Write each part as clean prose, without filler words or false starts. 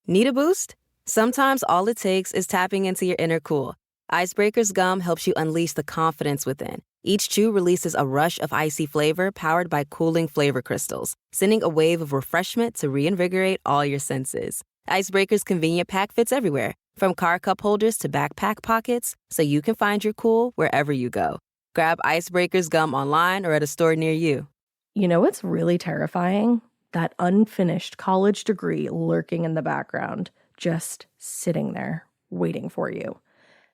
Need a boost? Sometimes all it takes is tapping into your inner cool. Icebreaker's gum helps you unleash the confidence within. Each chew releases a rush of icy flavor powered by cooling flavor crystals, sending a wave of refreshment to reinvigorate all your senses. Icebreaker's convenient pack fits everywhere, from car cup holders to backpack pockets, so you can find your cool wherever you go. Grab Icebreaker's gum online or at a store near you. You know what's really terrifying? That unfinished college degree lurking in the background, just sitting there, waiting for you.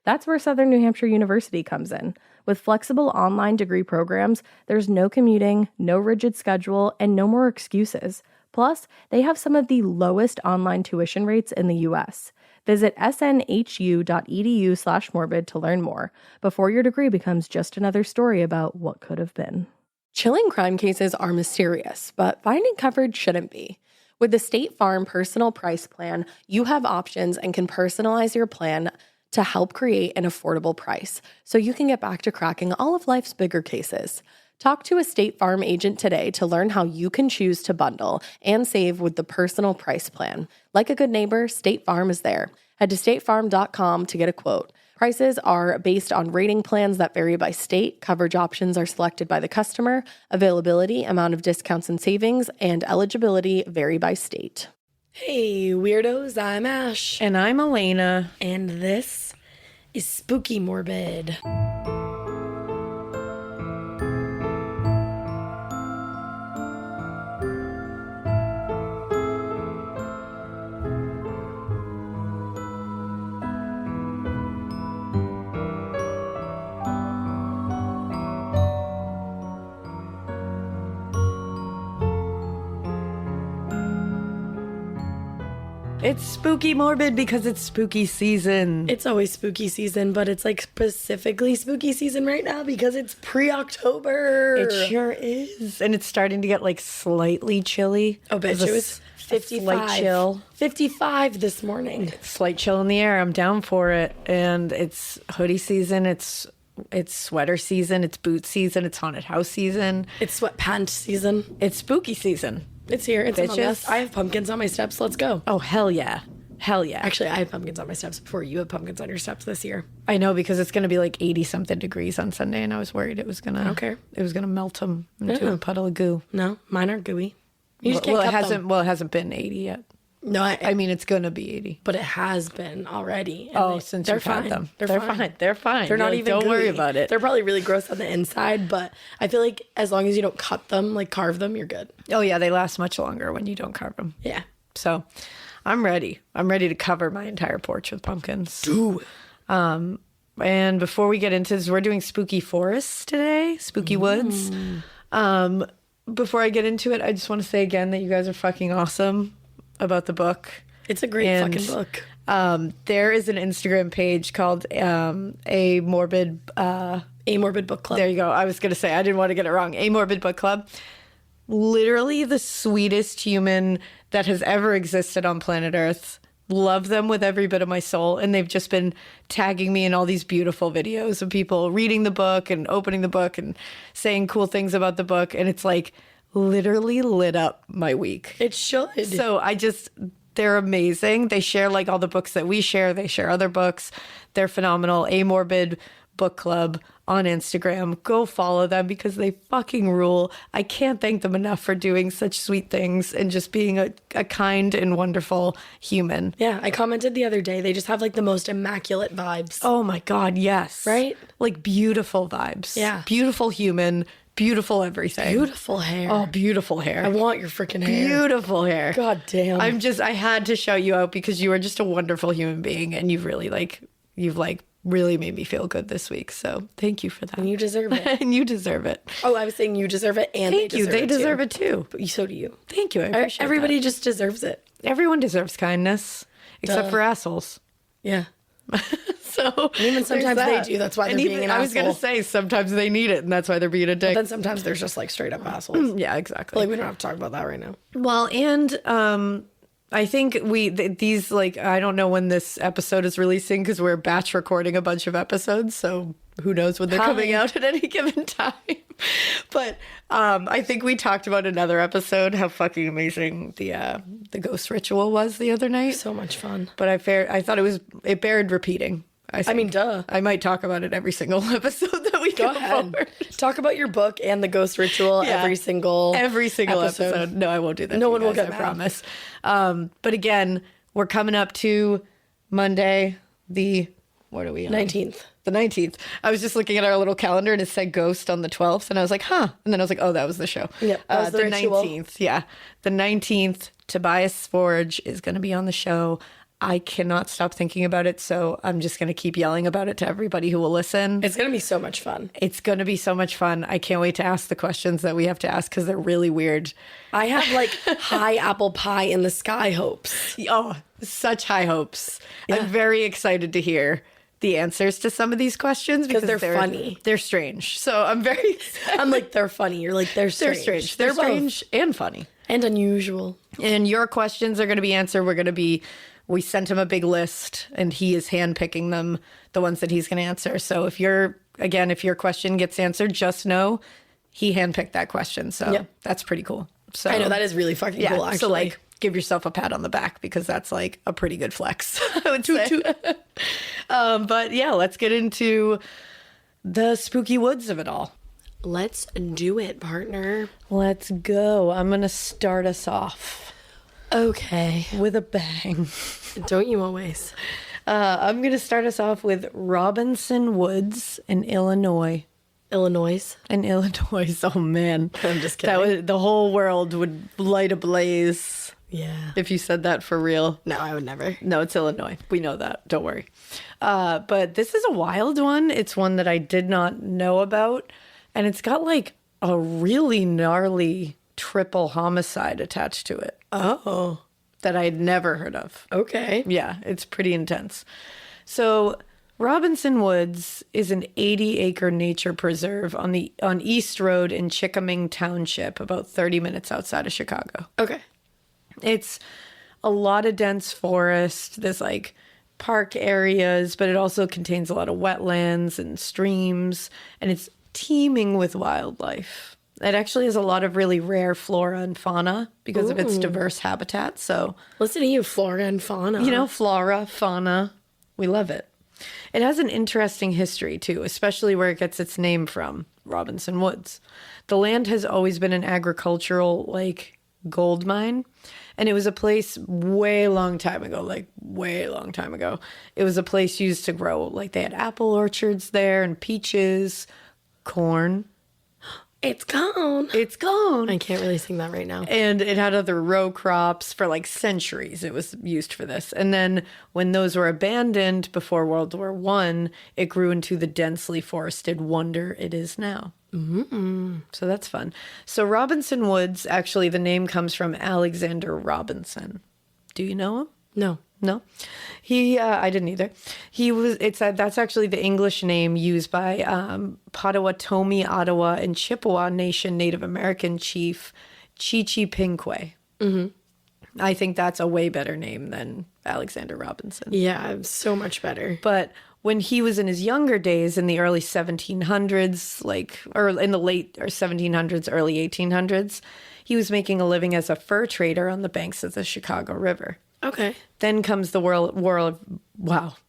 That's where Southern New Hampshire University comes in. With flexible online degree programs, there's no commuting, no rigid schedule, and no more excuses. Plus, they have some of the lowest online tuition rates in the U.S. Visit snhu.edu/morbid to learn more before your degree becomes just another story about what could have been. Chilling crime cases are mysterious, but finding coverage shouldn't be. With the State Farm Personal Price Plan, you have options and can personalize your plan to help create an affordable price so you can get back to cracking all of life's bigger cases. Talk to a State Farm agent today to learn how you can choose to bundle and save with the Personal Price Plan. Like a good neighbor, State Farm is there. Head to statefarm.com to get a quote. Prices are based on rating plans that vary by state. Coverage options are selected by the customer. Availability, amount of discounts and savings, and eligibility vary by state. Hey, weirdos, I'm Ash. And I'm Alaina. And this is Spooky Morbid. It's Spooky Morbid because it's spooky season. It's always spooky season, but it's like specifically spooky season right now because it's pre-October. It sure is. And it's starting to get like slightly chilly. Oh, bitch, it was 55. Slight chill. 55 this morning. Slight chill in the air. I'm down for it. And it's hoodie season. It's sweater season. It's boot season. It's haunted house season. It's sweatpants season. It's spooky season. It's here. It's among Bitches. us. I have pumpkins on my steps. Let's go. Oh, hell yeah. Hell yeah. Actually, I have pumpkins on my steps before you have pumpkins on your steps this year. I know, because it's going to be like 80-something degrees on Sunday, and I was worried it was going to... I don't care. It was going to melt them into a puddle of goo. No, mine aren't gooey. You just can't cut them. It hasn't been 80 yet. No, I mean, it's going to be 80. But it has been already. And Since they're you've had fine. them. They're fine. They're fine. They're not even Don't worry gooey. about it. They're probably really gross on the inside, but I feel like as long as you don't cut them, like carve them, you're good. Oh, yeah, they last much longer when you don't carve them. Yeah. So I'm ready. I'm ready to cover my entire porch with pumpkins. Do it. And before we get into this, we're doing spooky forests today, spooky woods. Before I get into it, I just want to say again that you guys are fucking awesome about the book. It's a great fucking book. There is an Instagram page called A Morbid Book Club. There you go. I was going to say, I didn't want to get it wrong. A Morbid Book Club. Literally the sweetest human that has ever existed on planet Earth. Love them with every bit of my soul. And they've just been tagging me in all these beautiful videos of people reading the book and opening the book and saying cool things about the book. And it's like literally lit up my week. It should. So they're amazing. They share like all the books that we share. They share other books. They're phenomenal. A Morbid Book Club on Instagram. Go follow them because they fucking rule. I can't thank them enough for doing such sweet things and just being a kind and wonderful human. Yeah, I commented the other day. They just have like the most immaculate vibes. Oh my God, yes. Right? Like beautiful vibes. Yeah. Beautiful human. Beautiful everything. Beautiful hair. Oh, beautiful hair. I want your freaking hair. Beautiful hair. God damn. I had to shout you out because you are just a wonderful human being and you've really made me feel good this week. So thank you for that. And you deserve it. And you deserve it. Oh, I was saying you deserve it and Thank you. They deserve it too. But so do you. Thank you. I appreciate Everybody that. just deserves it. Everyone deserves kindness except for assholes. Yeah. So And even sometimes they do. That's why they're being an asshole. I was going to say sometimes they need it and that's why they're being a dick. But then sometimes there's just like straight up assholes. Yeah, exactly. Like we don't have to talk about that right now. Well, and I think these like, I don't know when this episode is releasing because we're batch recording a bunch of episodes. So who knows when they're coming out at any given time. But I think we talked about another episode how fucking amazing the ghost ritual was the other night. So much fun. But I thought it bared repeating. I mean, duh. I might talk about it every single episode that we go forward. Talk about your book and the ghost ritual every single episode. No, I won't do that. No one will get I mad. promise. But again, we're coming up to Monday, what are we on? 19th. The 19th. I was just looking at our little calendar and it said ghost on the 12th. And I was like, huh. And then I was like, oh, that was the show. Yeah, that was the ritual. 19th. Yeah. The 19th, Tobias Forge is going to be on the show. I cannot stop thinking about it. So I'm just going to keep yelling about it to everybody who will listen. It's going to be so much fun. It's going to be so much fun. I can't wait to ask the questions that we have to ask because they're really weird. I have like high apple pie in the sky hopes. Oh, such high hopes. Yeah. I'm very excited to hear the answers to some of these questions because they're funny. They're strange. So I'm very I'm like, they're funny. You're like, they're strange. They're strange and funny. And unusual. And your questions are going to be answered. We sent him a big list and he is handpicking them, the ones that he's going to answer. So if your question gets answered, just know he handpicked that question. So that's pretty cool. So I know that is really fucking cool, actually. So like, give yourself a pat on the back because that's like a pretty good flex, I would say. But yeah, let's get into the spooky woods of it all. Let's do it, partner. Let's go. I'm going to start us off. Okay. With a bang. Don't you always? I'm going to start us off with Robinson Woods in Illinois. Illinois? In Illinois. Oh, man. I'm just kidding. The whole world would light ablaze. Yeah. If you said that for real. No, I would never. No, it's Illinois. We know that. Don't worry. But this is a wild one. It's one that I did not know about. And it's got like a really gnarly triple homicide attached to it. Oh. That I had never heard of. Okay. Yeah, it's pretty intense. So Robinson Woods is an 80-acre nature preserve on East Road in Chickeming Township, about 30 minutes outside of Chicago. Okay. It's a lot of dense forest. There's like park areas, but it also contains a lot of wetlands and streams, and it's teeming with wildlife. It actually has a lot of really rare flora and fauna because of its diverse habitat. So listen to you, flora and fauna. You know, flora, fauna. We love it. It has an interesting history, too, especially where it gets its name from, Robinson Woods. The land has always been an agricultural, like, gold mine. And it was a place way long time ago. It was a place used to grow, like, they had apple orchards there and peaches, corn. It's gone. It's gone. I can't really sing that right now. And it had other row crops for like centuries. It was used for this. And then when those were abandoned before World War I, it grew into the densely forested wonder it is now. Mm-hmm. So that's fun. So Robinson Woods, actually, the name comes from Alexander Robinson. Do you know him? No. No, I didn't either. That's actually the English name used by Potawatomi, Ottawa, and Chippewa Nation Native American chief Chichipinque. Mm-hmm. I think that's a way better name than Alexander Robinson. Yeah, so much better. But when he was in his younger days in the early 1700s, or in the late 1700s, early 1800s, he was making a living as a fur trader on the banks of the Chicago River. Okay. Then comes the World War.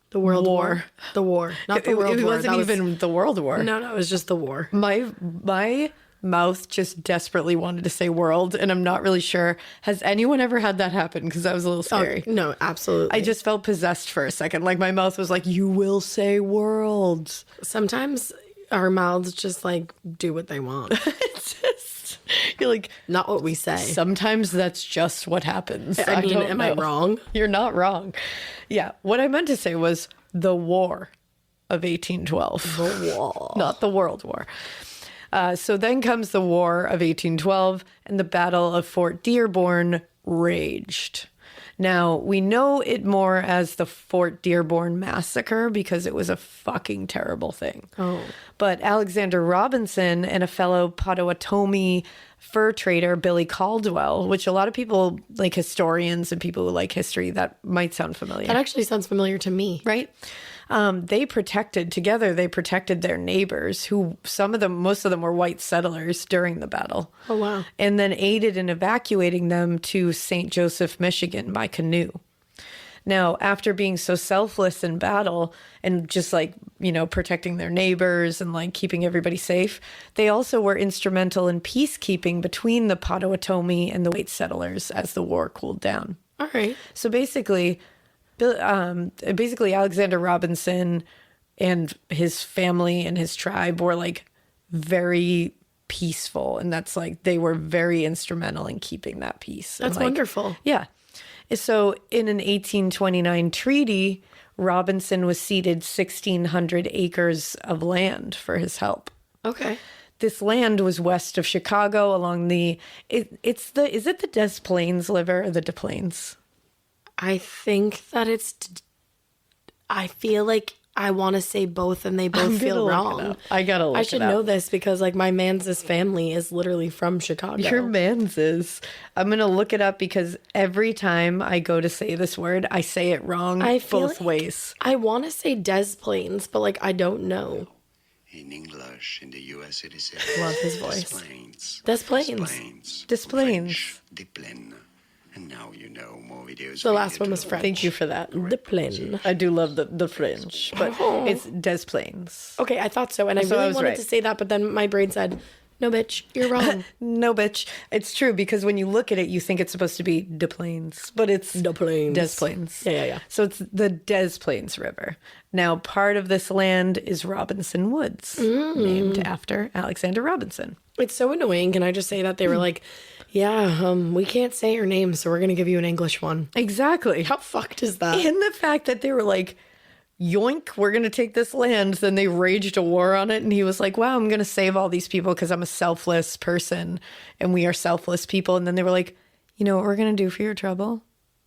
The World War. The war. Not the World War. It wasn't even the World War. No, it was just the war. My mouth just desperately wanted to say world, and I'm not really sure. Has anyone ever had that happen? Because that was a little scary. Oh, no, absolutely. I just felt possessed for a second. Like my mouth was like, you will say world. Sometimes our mouths just like do what they want. It's just... You're like, not what we say. Sometimes that's just what happens. I mean, am I wrong? You're not wrong. Yeah. What I meant to say was the War of 1812. The war. Not the World War. So then comes the War of 1812, and the Battle of Fort Dearborn raged. Now, we know it more as the Fort Dearborn Massacre because it was a fucking terrible thing. Oh. But Alexander Robinson and a fellow Potawatomi fur trader Billy Caldwell, which a lot of people, like historians and people who like history, that might sound familiar. That actually sounds familiar to me. Right? They protected their neighbors, who most of them were white settlers during the battle. Oh, wow. And then aided in evacuating them to St. Joseph, Michigan by canoe. Now, after being so selfless in battle and just like, protecting their neighbors and like keeping everybody safe, they also were instrumental in peacekeeping between the Potawatomi and the white settlers as the war cooled down. All right. So basically Alexander Robinson and his family and his tribe were like very peaceful. And that's like, they were very instrumental in keeping that peace. That's wonderful. Yeah. So in an 1829 treaty, Robinson was ceded 1,600 acres of land for his help. Okay. This land was west of Chicago along is it the Des Plaines River or the Des Plaines? I think that I feel like I want to say both and they both feel wrong. I gotta look it up. I should know this because like my man's family is literally from Chicago. Your man's is. I'm going to look it up because every time I go to say this word, I say it wrong both ways. I want to say Des Plaines, but like I don't know. In English, in the US, it is Love his voice. Des Plaines. Des Des Plaines. Des Plaines. And now you know more videos. The last one was French. Thank you for that. Des Plaines. I do love the French, but it's Des Plaines. Okay, I thought so. And I So I really was wanted right. to say that, but then my brain said, no, bitch, you're wrong. No, bitch. It's true because when you look at it, you think it's supposed to be Des Plaines, but it's Des Plaines. Des Plaines. Yeah. So it's the Des Plaines River. Now, part of this land is Robinson Woods, named after Alexander Robinson. It's so annoying. Can I just say that they were like, yeah, we can't say your name, so we're going to give you an English one. Exactly. How fucked is that? And the fact that they were like, yoink, we're going to take this land. Then they raged a war on it. And he was like, wow, I'm going to save all these people because I'm a selfless person and we are selfless people. And then they were like, you know what we're going to do for your trouble?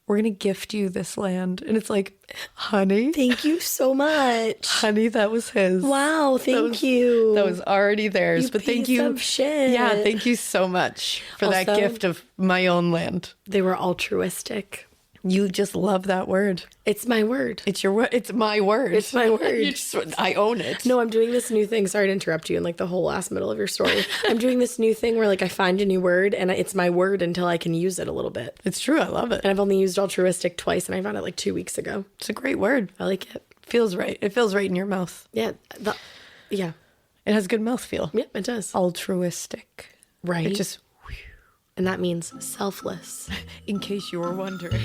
We're going to gift you this land. And it's like, honey. Thank you so much. Honey, that was his. Wow, thank you. That was already theirs. You but thank piece you. of shit. Yeah, thank you so much for that Also, gift of my own land. They were altruistic. You just love that word. It's my word. It's your word. It's my word. It's my word. I own it. No, I'm doing this new thing. Sorry to interrupt you in like the whole last middle of your story. I'm doing this new thing where like I find a new word and it's my word until I can use it a little bit. It's true. I love it. And I've only used altruistic twice and I found it like 2 weeks ago. It's a great word. I like it. Feels right. It feels right in your mouth. Yeah. Yeah. It has good mouthfeel. Yep, it does. Altruistic. Right. It just, And that means selfless. in case you were wondering.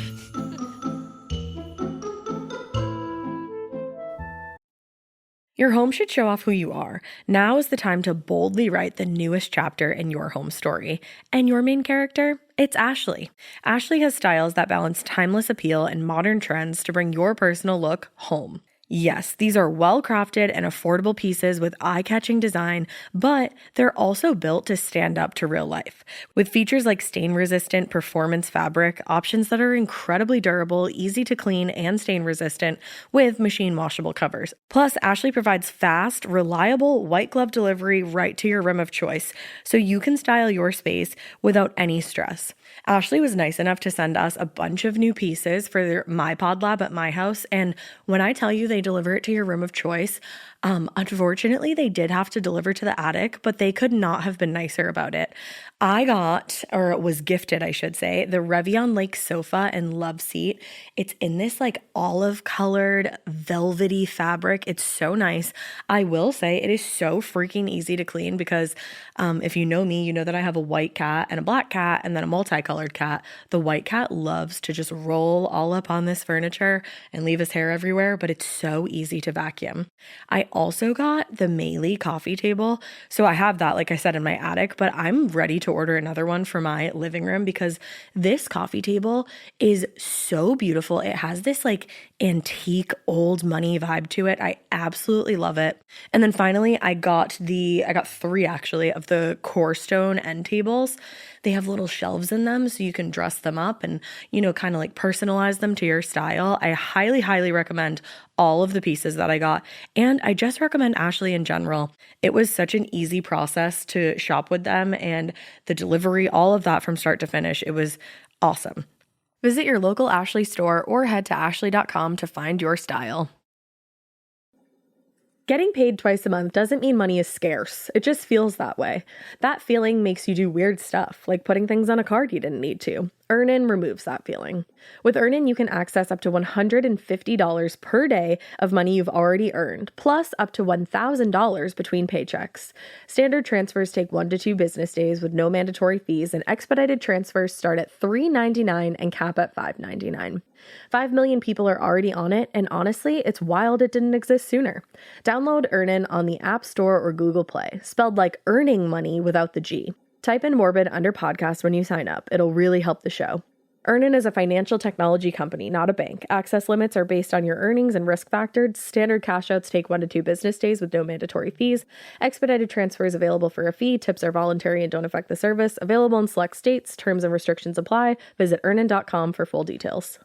Your home should show off who you are. Now is the time to boldly write the newest chapter in your home story. And your main character? It's Ashley. Ashley has styles that balance timeless appeal and modern trends to bring your personal look home. Yes, these are well-crafted and affordable pieces with eye-catching design, but they're also built to stand up to real life. With features like stain-resistant performance fabric, options that are incredibly durable, easy to clean, and stain-resistant with machine-washable covers. Plus, Ashley provides fast, reliable, white-glove delivery right to your room of choice, so you can style your space without any stress. Ashley was nice enough to send us a bunch of new pieces for my pod lab at my house, and when I tell you they deliver it to your room of choice, unfortunately they did have to deliver to the attic, but they could not have been nicer about it. I got, or was gifted I should say, the Revion Lake sofa and love seat. It's in this like olive colored velvety fabric. It's so nice. I will say it is so freaking easy to clean because if you know me, you know that I have a white cat and a black cat and then a multicolored cat. The white cat loves to just roll all up on this furniture and leave his hair everywhere, but it's so easy to vacuum. I also got the Mikie coffee table. So I have that, like I said, in my attic, but I'm ready to order another one for my living room because this coffee table is so beautiful. It has this like antique old money vibe to it. I absolutely love it. And then finally, I got 3 actually of the core stone end tables. They have little shelves in them so you can dress them up and, kind of like personalize them to your style. I highly, highly recommend all all of the pieces that I got. And I just recommend Ashley in general. It was such an easy process to shop with them, and the delivery, all of that from start to finish. It was awesome. Visit your local Ashley store or head to ashley.com to find your style. Getting paid twice a month doesn't mean money is scarce. It just feels that way. That feeling makes you do weird stuff, like putting things on a card you didn't need to. Earnin removes that feeling. With Earnin, you can access up to $150 per day of money you've already earned, plus up to $1,000 between paychecks. Standard transfers take 1 to 2 business days with no mandatory fees, and expedited transfers start at $3.99 and cap at $5.99. 5 million people are already on it, and honestly, it's wild it didn't exist sooner. Download Earnin on the App Store or Google Play, spelled like earning money without the G. Type in Morbid under podcast when you sign up. It'll really help the show. Earnin is a financial technology company, not a bank. Access limits are based on your earnings and risk factors. Standard cash outs take 1 to 2 business days with no mandatory fees. Expedited transfers available for a fee. Tips are voluntary and don't affect the service. Available in select states. Terms and restrictions apply. Visit earnin.com for full details.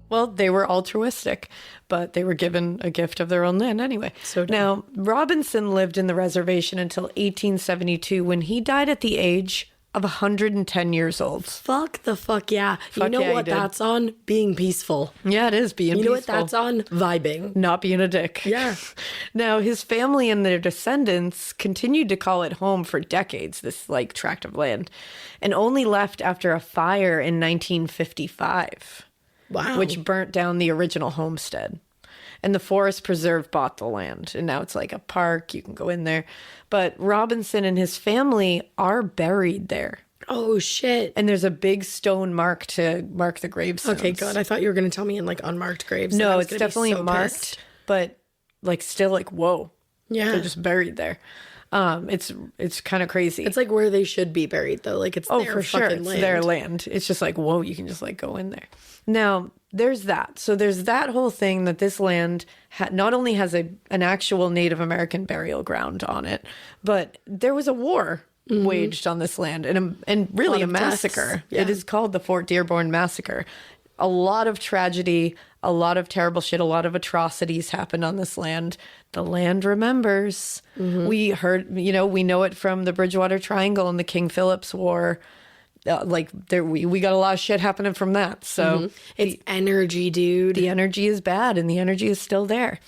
Well, they were altruistic, but they were given a gift of their own land anyway. So now, Robinson lived in the reservation until 1872 when he died at the age of 110 years old. Fuck the fuck yeah. Fuck you know yeah, what he did. that's on? Being peaceful. Yeah, it is being You peaceful. know what that's on? Vibing. Not being a dick. Yeah. Now, his family and their descendants continued to call it home for decades, this like tract of land, and only left after a fire in 1955. Wow. Which burnt down the original homestead. And the Forest Preserve bought the land. And now it's like a park. You can go in there. But Robinson and his family are buried there. Oh, shit. And there's a big stone mark to mark the gravestones. Okay, good. I thought you were going to tell me in like unmarked graves. No, and I was it's gonna be definitely so marked. pissed. But like still like, whoa. Yeah. They're just buried there. It's kind of crazy. It's like where they should be buried, though. Like it's their for sure. fucking It's land. their land. It's just like, whoa, you can just like go in there. Now, there's that. So there's that whole thing that this land not only has an actual Native American burial ground on it, but there was a war waged on this land and really a of deaths. massacre. Yeah. It is called the Fort Dearborn Massacre. A lot of tragedy, a lot of terrible shit, a lot of atrocities happened on this land. The land remembers. We heard, we know it from the Bridgewater Triangle and the King Philip's War. We got a lot of shit happening from that. So It's energy, dude. the energy is bad and the energy is still there.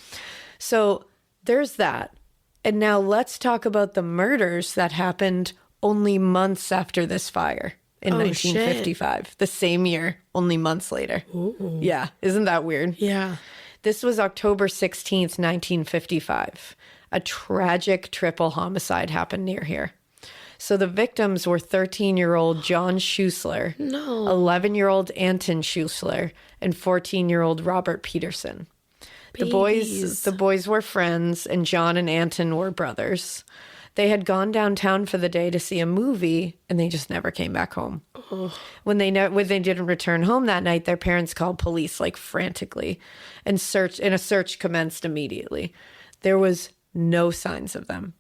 So there's that. And now let's talk about the murders that happened only months after this fire in 1955. The same year, only months later. Ooh. Yeah. Isn't that weird? Yeah. This was October 16th, 1955. A tragic triple homicide happened near here. So the victims were 13-year-old John Schuessler, 11-year-old Anton Schuessler, and 14-year-old Robert Peterson. The boys were friends, and John and Anton were brothers. They had gone downtown for the day to see a movie, and they just never came back home. Oh. When they didn't return home that night, their parents called police like frantically, and a search commenced immediately. There was no signs of them.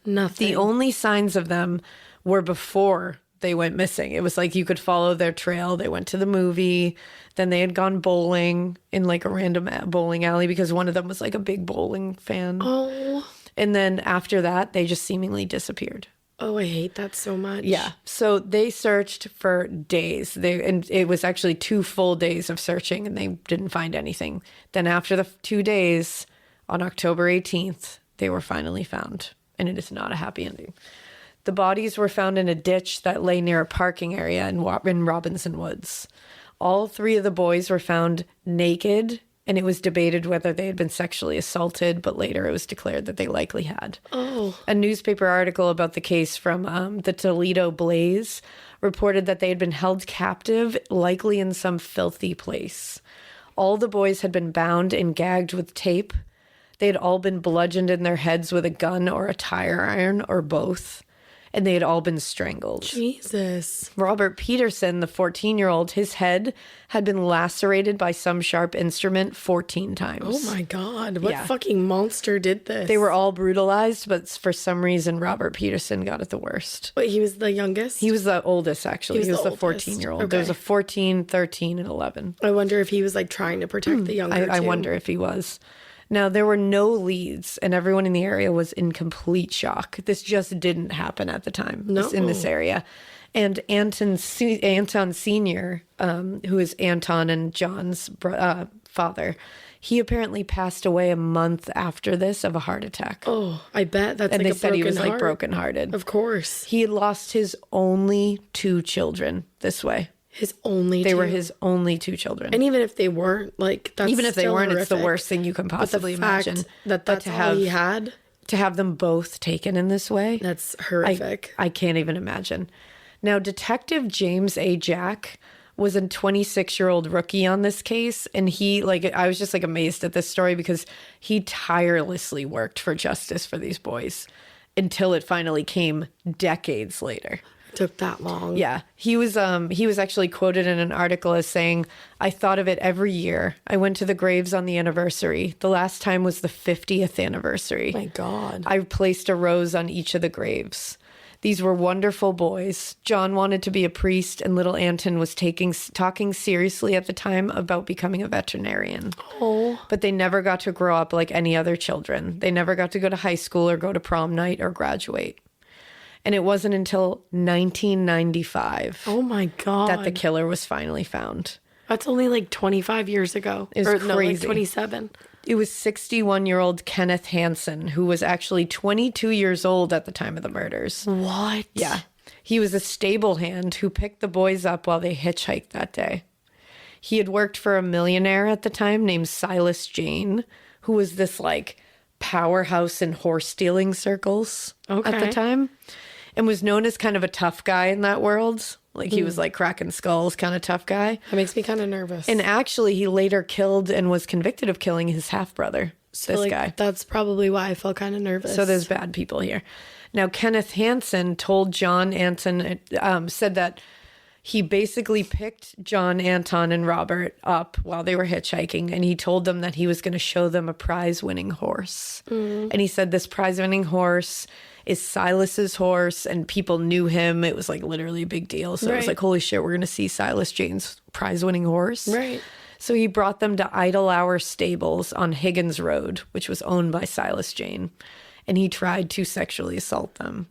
Nothing. The only signs of them were before they went missing. It was like you could follow their trail. They went to the movie. Then they had gone bowling in like a random bowling alley because one of them was like a big bowling fan. Oh. And then after that, they just seemingly disappeared. Oh, I hate that so much. Yeah. So they searched for days. And it was actually 2 full days of searching and they didn't find anything. Then after the 2 days, on October 18th, they were finally found. And it is not a happy ending. The bodies were found in a ditch that lay near a parking area in Robinson Woods. All 3 of the boys were found naked, and it was debated whether they had been sexually assaulted, but later it was declared that they likely had. Oh. A newspaper article about the case from the Toledo Blaze reported that they had been held captive, likely in some filthy place. All the boys had been bound and gagged with tape. They had all been bludgeoned in their heads with a gun or a tire iron or both. and they had all been strangled. Jesus. Robert Peterson, the 14-year-old, his head had been lacerated by some sharp instrument 14 times. Oh my God. What fucking monster did this? They were all brutalized, but for some reason, Robert Peterson got it the worst. But he was the youngest? He was the oldest, actually. He was the 14-year-old. Okay. There was a 14, 13, and 11. I wonder if he was like trying to protect the younger I two. wonder if he was. Now, there were no leads, and everyone in the area was in complete shock. This just didn't happen at the time in this area. And Anton Sr., who is Anton and John's father, he apparently passed away a month after this of a heart attack. Oh, I bet. That's and like they said he was like brokenhearted. Of course. He had lost his only 2 children this way. His only They two. were his only 2 children. And even if they weren't, like, that's even if they still weren't, horrific. it's the worst thing you can possibly imagine. That's all he had. To have them both taken in this way. That's horrific. I can't even imagine. Now, Detective James A. Jack was a 26-year-old rookie on this case. And I was just like amazed at this story because he tirelessly worked for justice for these boys until it finally came decades later. Took that long. Yeah. He was actually quoted in an article as saying, "I thought of it every year. I went to the graves on the anniversary. The last time was the 50th anniversary. My God. I placed a rose on each of the graves. These were wonderful boys. John wanted to be a priest, and little Anton was talking seriously at the time about becoming a veterinarian. Oh. But they never got to grow up like any other children. They never got to go to high school or go to prom night or graduate. And it wasn't until 1995 Oh my God. that the killer was finally found. That's only like 25 years ago. It's No, like crazy. 27. It was 61-year-old Kenneth Hansen, who was actually 22 years old at the time of the murders. What? Yeah. He was a stable hand who picked the boys up while they hitchhiked that day. He had worked for a millionaire at the time named Silas Jane, who was this like powerhouse in horse stealing circles at the time, and was known as kind of a tough guy in that world. Like he was like cracking skulls kind of tough guy. That makes me kind of nervous. And actually he later killed and was convicted of killing his half-brother, this guy. That's probably why I felt kind of nervous. So there's bad people here. Now, Kenneth Hansen told John Anton, said that he basically picked John, Anton, and Robert up while they were hitchhiking, and he told them that he was going to show them a prize-winning horse. And he said this prize-winning horse is Silas's horse, and people knew him. It was like literally a big deal. So it was like, holy shit, we're going to see Silas Jane's prize-winning horse. Right. So he brought them to Idle Hour Stables on Higgins Road, which was owned by Silas Jane, and he tried to sexually assault them.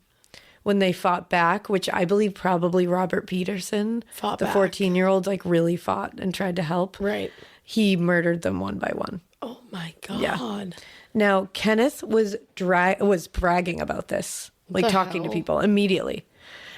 When they fought back, which I believe probably Robert Peterson, Fought the back. 14-year-old, like really fought and tried to help. Right. He murdered them one by one. Oh my God. Yeah. Now, Kenneth was bragging about this, like the talking to hell? people immediately.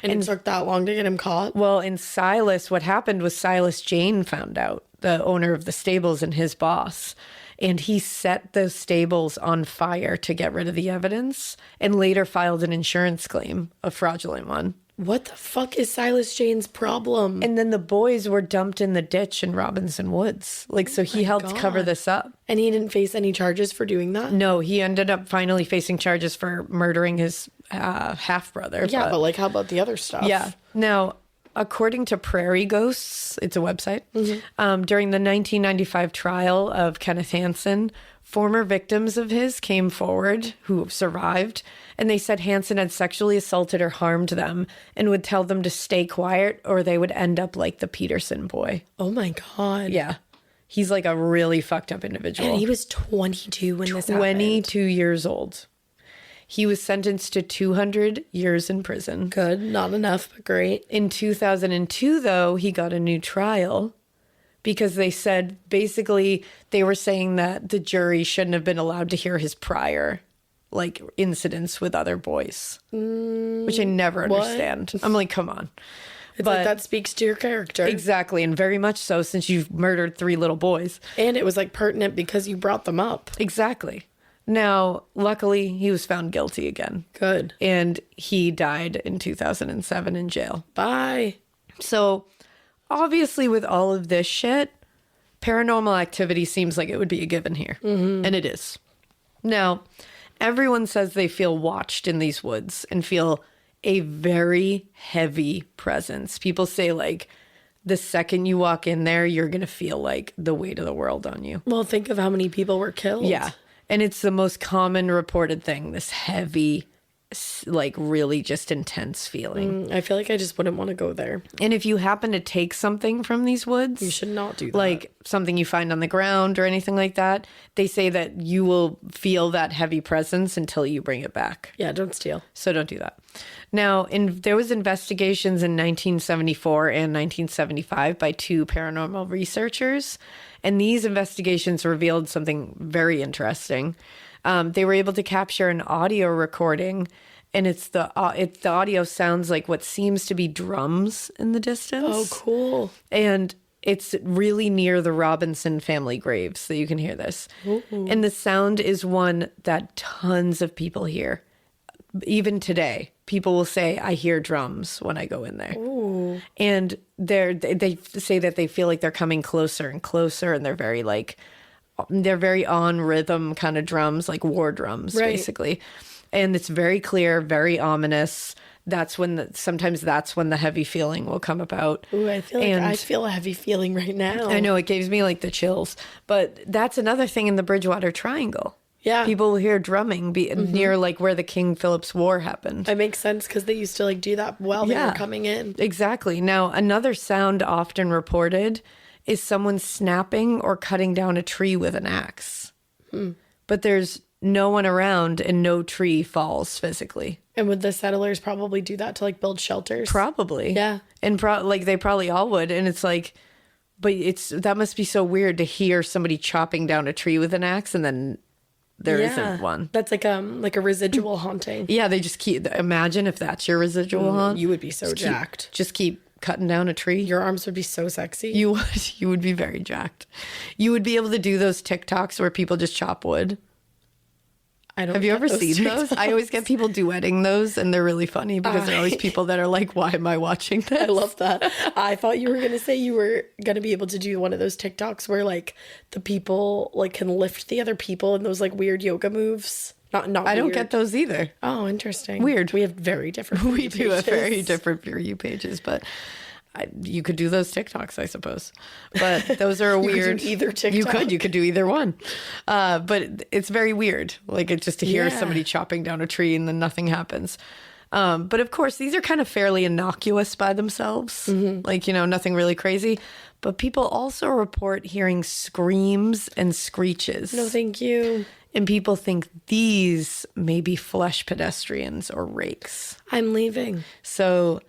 And it took that long to get him caught? Well, in Silas, what happened was Silas Jane found out, the owner of the stables and his boss, and he set those stables on fire to get rid of the evidence and later filed an insurance claim, a fraudulent one. What the fuck is Silas Jane's problem? And then the boys were dumped in the ditch in Robinson Woods. Like, so he helped cover this up. And he didn't face any charges for doing that? No, he ended up finally facing charges for murdering his half-brother. Yeah, but like, how about the other stuff? Yeah. Now, according to Prairie Ghosts, it's a website, during the 1995 trial of Kenneth Hansen, former victims of his came forward who survived, and they said Hansen had sexually assaulted or harmed them and would tell them to stay quiet or they would end up like the Peterson boy. Oh my God. Yeah. He's like a really fucked up individual. And he was 22 when this happened. 22 years old. He was sentenced to 200 years in prison. Good. Not enough, but great. In 2002, though, he got a new trial because they said, basically, they were saying that the jury shouldn't have been allowed to hear his prior, like, incidents with other boys, which I never understand. I'm like, come on. It's like that speaks to your character. Exactly, and very much so since you've murdered 3 little boys. And it was like pertinent because you brought them up. Exactly. Now, luckily, he was found guilty again. Good. And he died in 2007 in jail. Bye. So, obviously, with all of this shit, paranormal activity seems like it would be a given here. And it is. Now, everyone says they feel watched in these woods and feel a very heavy presence. People say like the second you walk in there, you're going to feel like the weight of the world on you. Well, think of how many people were killed. Yeah. And it's the most common reported thing, this heavy, like really just intense feeling. I feel like I just wouldn't want to go there. And if you happen to take something from these woods, You should not do that. like something you find on the ground or anything like that, they say that you will feel that heavy presence until you bring it back. Yeah, don't steal. So don't do that. Now, there was investigations in 1974 and 1975 by 2 paranormal researchers, and these investigations revealed something very interesting. They were able to capture an audio recording, and the audio sounds like what seems to be drums in the distance. Oh, cool. And it's really near the Robinson family graves that you can hear this. Ooh. And the sound is one that tons of people hear. Even today, people will say, I hear drums when I go in there. Ooh. And they say that they feel like they're coming closer and closer, and they're very on rhythm kind of drums, like war drums, basically. And it's very clear, very ominous. Sometimes that's when the heavy feeling will come about. Ooh, I feel a heavy feeling right now. I know, it gives me like the chills. But that's another thing in the Bridgewater Triangle. Yeah. People will hear drumming near like where the King Philip's War happened. It makes sense because they used to like do that while they were coming in. Exactly. Now, another sound often reported is someone snapping or cutting down a tree with an axe. But there's no one around and no tree falls physically. And would the settlers probably do that to like build shelters? Probably. Yeah. And like they probably all would. And it's like, but that must be so weird to hear somebody chopping down a tree with an axe and then there isn't one. That's like a residual haunting. Yeah, they just imagine if that's your residual haunt. You would be so jacked. Just keep cutting down a tree. Your arms would be so sexy. You would be very jacked. You would be able to do those TikToks where people just chop wood. Have you ever seen those? I always get people duetting those, and they're really funny because they're always people that are like, why am I watching this? I love that. I thought you were going to say you were going to be able to do one of those TikToks where like the people like can lift the other people in those like weird yoga moves. Not I don't get those either. Oh, interesting. Weird. We have very different We do have very different For You pages, but you could do those TikToks, I suppose. But those are weird. Could do either TikTok. You could do either one. But it's very weird. Like it's just to hear somebody chopping down a tree and then nothing happens. But of course, these are kind of fairly innocuous by themselves. Like, nothing really crazy. But people also report hearing screams and screeches. No, thank you. And people think these may be flesh pedestrians or rakes. I'm leaving. So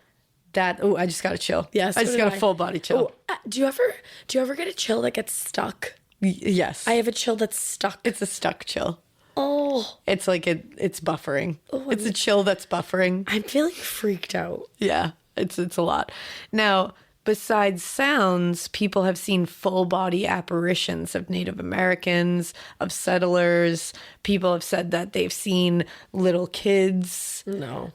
I just got a chill. Yes, I just got a full body chill. Do you ever get a chill that gets stuck? Yes. I have a chill that's stuck. It's a stuck chill. Oh. It's like it's buffering. It's a chill that's buffering. I'm feeling freaked out. Yeah, it's a lot. Now, besides sounds, people have seen full body apparitions of Native Americans, of settlers. People have said that they've seen little kids. No.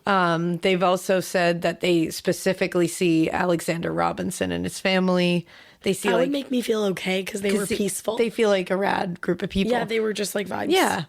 They've also said that they specifically see Alexander Robinson and his family. They see that would make me feel okay because they were peaceful. They feel like a rad group of people. Yeah, they were just like vibes. Yeah.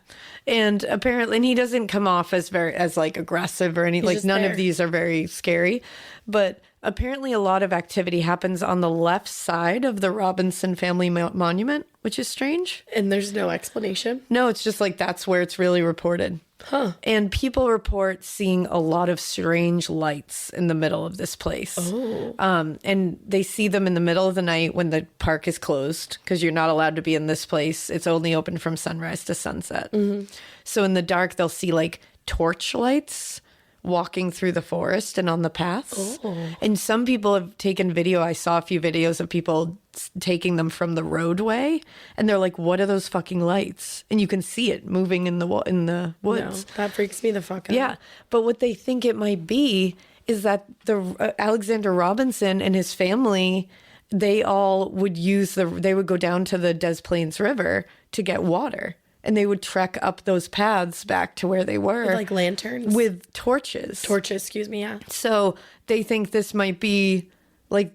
And apparently, and he doesn't come off as like aggressive or anything. Like none of these are very scary. But apparently a lot of activity happens on the left side of the Robinson family monument, which is strange. And there's no explanation? No, it's just like that's where it's really reported. Huh. And people report seeing a lot of strange lights in the middle of this place. Oh. And they see them in the middle of the night when the park is closed because you're not allowed to be in this place. It's only open from sunrise to sunset. Mm-hmm. So in the dark, they'll see like torch lights walking through the forest and on the paths. Oh. And some people have taken video. I saw a few videos of people taking them from the roadway, and they're like, what are those fucking lights? And you can see it moving in the woods. No, that freaks me the fuck out. Yeah. But what they think it might be is that the Alexander Robinson and his family, they all would they would go down to the Des Plaines River to get water. And they would trek up those paths back to where they were. With like lanterns? With torches. Torches, excuse me, yeah. So they think this might be like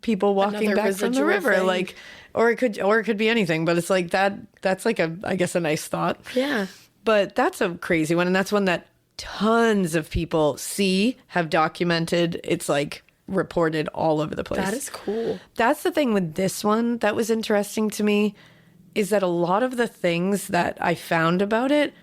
people walking back from the river. Thing. Like, or it could be anything. But it's like that's like I guess a nice thought. Yeah. But that's a crazy one. And that's one that tons of people have documented. It's like reported all over the place. That is cool. That's the thing with this one that was interesting to me, is that a lot of the things that I found about it,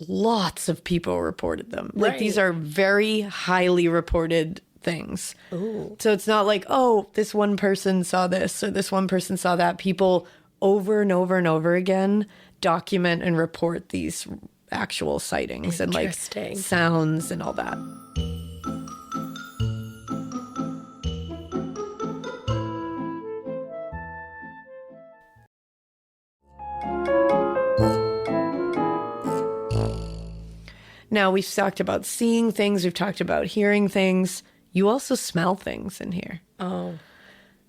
lots of people reported them. Like these are very highly reported things. Ooh. So it's not like, oh, this one person saw this or this one person saw that. People over and over and over again document and report these actual sightings and like sounds and all that. Now, we've talked about seeing things. We've talked about hearing things. You also smell things in here. Oh.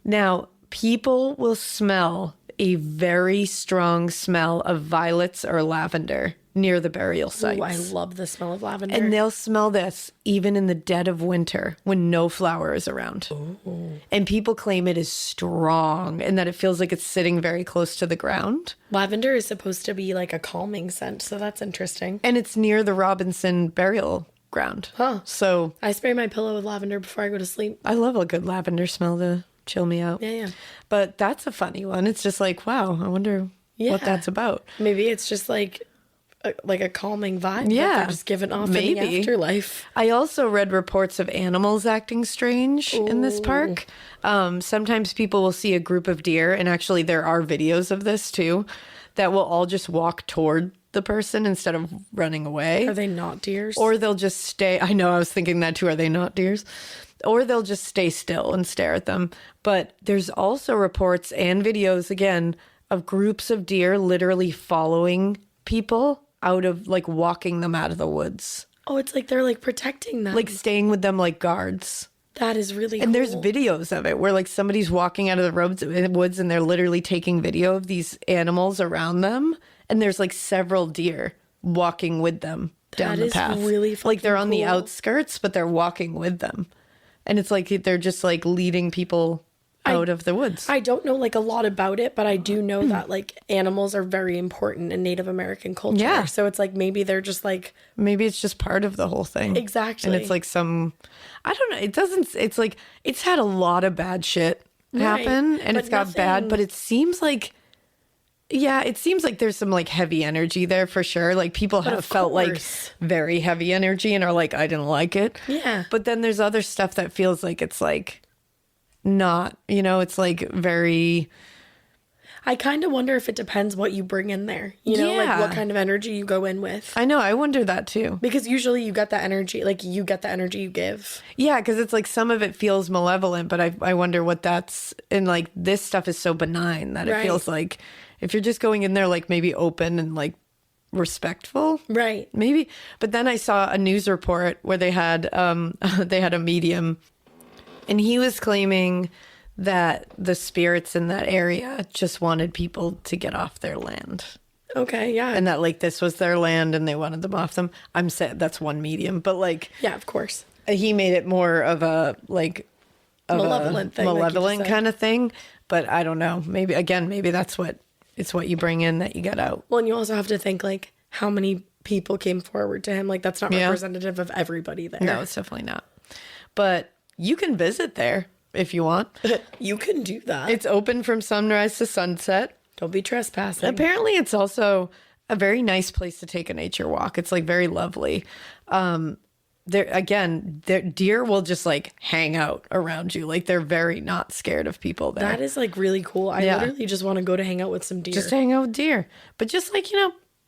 Now, people will smell a very strong smell of violets or lavender near the burial sites. Ooh, I love the smell of lavender. And they'll smell this even in the dead of winter when no flower is around. Ooh. And people claim it is strong and that it feels like it's sitting very close to the ground. Lavender is supposed to be like a calming scent, so that's interesting. And it's near the Robinson burial ground. Huh. So I spray my pillow with lavender before I go to sleep. I love a good lavender smell to chill me out. Yeah. But that's a funny one. It's just like, wow, I wonder what that's about. Maybe it's just like a calming vibe. Yeah. That they're just giving off in the afterlife. I also read reports of animals acting strange in this park. Sometimes people will see a group of deer, and actually there are videos of this too, that will all just walk toward the person instead of running away. Are they not deers? Or they'll just stay. I know, I was thinking that too. Are they not deers? Or they'll just stay still and stare at them. But there's also reports and videos, again, of groups of deer literally following people out of, like, walking them out of the woods. Oh, it's like they're, like, protecting them. Like, staying with them like guards. That is really cool. And there's videos of it where, like, somebody's walking out of the woods and they're literally taking video of these animals around them. And there's, like, several deer walking with them down the path. That is really fucking like, they're on the cool. outskirts, but they're walking with them. And it's like they're just, like, leading people out of the woods. I don't know, like, a lot about it, but I do know that, like, animals are very important in Native American culture. Yeah. So it's like maybe they're just, like... Maybe it's just part of the whole thing. Exactly. And it's, like, I don't know. It doesn't... It's, like, it's had a lot of bad shit happen. And it's got bad, but it seems like... Yeah, it seems like there's some, like, heavy energy there for sure. Like, people have felt, like, very heavy energy and are like, I didn't like it. Yeah. But then there's other stuff that feels like it's, like, not, it's, like, very... I kind of wonder if it depends what you bring in there. You know, like, what kind of energy you go in with. I know, I wonder that, too. Because usually you get that energy, like, you get the energy you give. Yeah, because it's, like, some of it feels malevolent, but I wonder what that's... And, like, this stuff is so benign that it feels like... If you're just going in there, like, maybe open and, like, respectful. Right. Maybe. But then I saw a news report where they had a medium, and he was claiming that the spirits in that area just wanted people to get off their land. Okay, yeah. And that, like, this was their land and they wanted them off them. I'm saying that's one medium, but, like... Yeah, of course. He made it more of a, like... Malevolent thing. Malevolent kind of thing. But I don't know. Maybe that's what... It's what you bring in that you get out. Well, and you also have to think, like, how many people came forward to him. Like, that's not representative of everybody there. No, it's definitely not. But you can visit there if you want. You can do that. It's open from sunrise to sunset. Don't be trespassing. Apparently, it's also a very nice place to take a nature walk. It's, like, very lovely. Deer will just, like, hang out around you. Like, they're very not scared of people there. That is, like, really cool. I literally just want to go to hang out with some deer. Just hang out with deer. But just, like,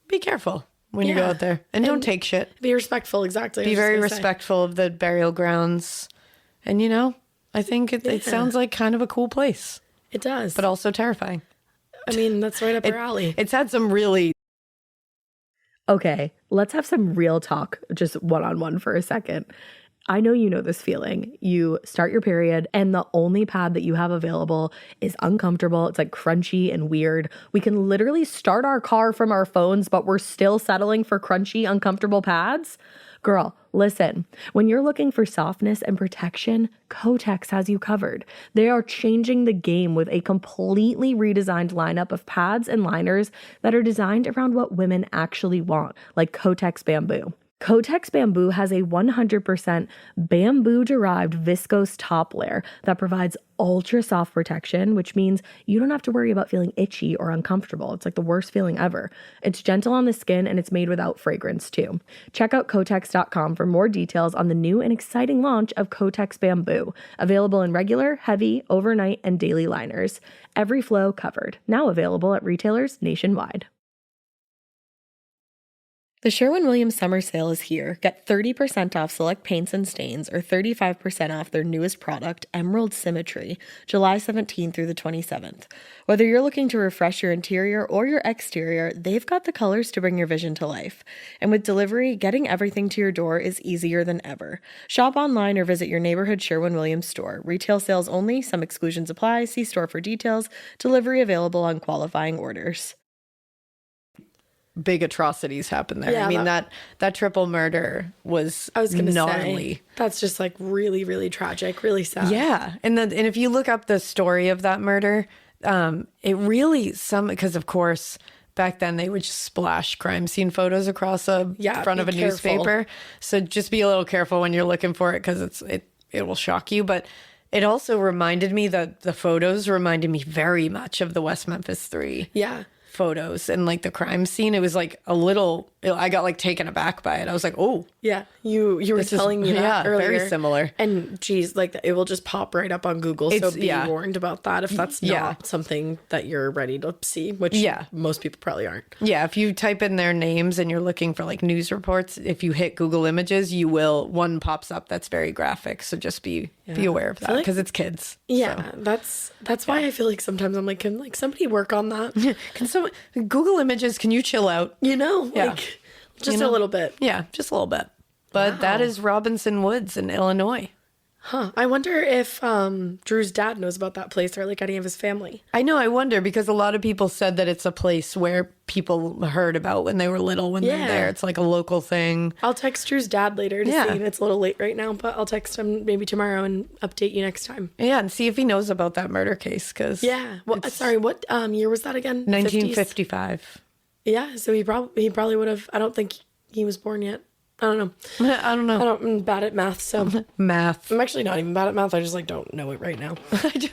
be careful when you go out there. And don't take shit. Be respectful, exactly. Be very respectful of the burial grounds. And, I think it sounds like kind of a cool place. It does. But also terrifying. I mean, that's right up our alley. It's had some really... Okay, let's have some real talk, just one-on-one for a second. I know you know this feeling. You start your period and the only pad that you have available is uncomfortable. It's like crunchy and weird. We can literally start our car from our phones, but we're still settling for crunchy, uncomfortable pads. Girl, listen, when you're looking for softness and protection, Kotex has you covered. They are changing the game with a completely redesigned lineup of pads and liners that are designed around what women actually want, like Kotex Bamboo. Kotex Bamboo has a 100% bamboo-derived viscose top layer that provides ultra-soft protection, which means you don't have to worry about feeling itchy or uncomfortable. It's like the worst feeling ever. It's gentle on the skin, and it's made without fragrance, too. Check out Kotex.com for more details on the new and exciting launch of Kotex Bamboo, available in regular, heavy, overnight, and daily liners. Every flow covered. Now available at retailers nationwide. The Sherwin-Williams summer sale is here. Get 30% off select paints and stains or 35% off their newest product, Emerald Symmetry, July 17th through the 27th. Whether you're looking to refresh your interior or your exterior, they've got the colors to bring your vision to life. And with delivery, getting everything to your door is easier than ever. Shop online or visit your neighborhood Sherwin-Williams store. Retail sales only. Some exclusions apply. See store for details. Delivery available on qualifying orders. Big atrocities happen there. Yeah, I mean, that triple murder was gnarly. That's just like really, really tragic, really sad. Yeah. And if you look up the story of that murder, it really, because of course, back then they would just splash crime scene photos across front of a newspaper. So just be a little careful when you're looking for it, because it will shock you. But it also reminded me that the photos reminded me very much of the West Memphis 3. Yeah. Photos and like the crime scene. It was like I got like taken aback by it. I was like, oh yeah, you were telling me that earlier. Very similar. And geez, like it will just pop right up on Google. So be warned about that if that's not something that you're ready to see, which most people probably aren't. Yeah, if you type in their names and you're looking for like news reports, if you hit Google Images, one pops up that's very graphic. So just be aware of that, because it's kids. Yeah, so. that's why I feel like sometimes I'm like, can like somebody work on that? Google Images, can you chill out? Like just a little bit. Yeah, just a little bit. But that is Robinson Woods in Illinois. Huh. I wonder if Drew's dad knows about that place, or like any of his family. I know, I wonder, because a lot of people said that it's a place where people heard about when they were little, when they're there. It's like a local thing. I'll text Drew's dad later to see. It's a little late right now, but I'll text him maybe tomorrow and update you next time. Yeah, and see if he knows about that murder case. Well, sorry, what year was that again? 1955. 50s? Yeah, so he probably would have. I don't think he was born yet. I don't know. I'm bad at math, so math. I'm actually not even bad at math. I just like don't know it right now. I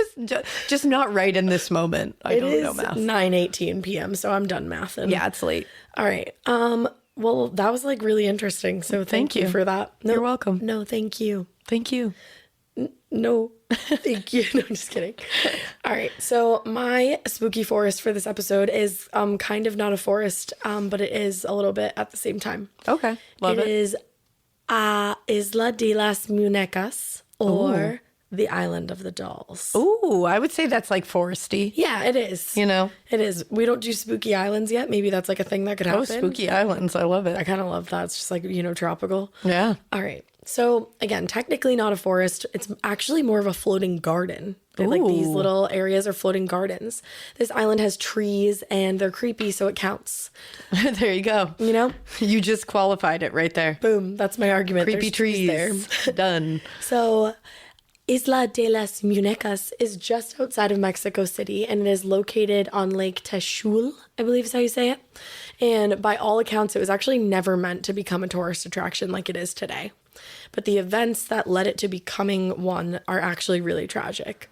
just not right in this moment. I don't know math. 9:18 p.m. So I'm done mathing. Yeah, it's late. All right. Well, that was like really interesting. So thank you for that. No, you're welcome. No, thank you. Thank you. No, thank you. No, I'm just kidding. All right. So my spooky forest for this episode is kind of not a forest, but it is a little bit at the same time. Okay. Love it. It is Isla De Las Muñecas, or the Island of the Dolls. Ooh, I would say that's like foresty. Yeah, it is. It is. We don't do spooky islands yet. Maybe that's like a thing that could happen. Oh, spooky islands. I love it. I kind of love that. It's just like, tropical. Yeah. All right. So again, technically not a forest. It's actually more of a floating garden. Like these little areas are floating gardens. This island has trees and they're creepy, so it counts. There you go. You just qualified it right there. Boom. That's my argument. Creepy There's trees there. Done. So Isla De Las Muñecas is just outside of Mexico City, and it is located on Lake Texul, I believe is how you say it. And by all accounts, it was actually never meant to become a tourist attraction like it is today. But the events that led it to becoming one are actually really tragic.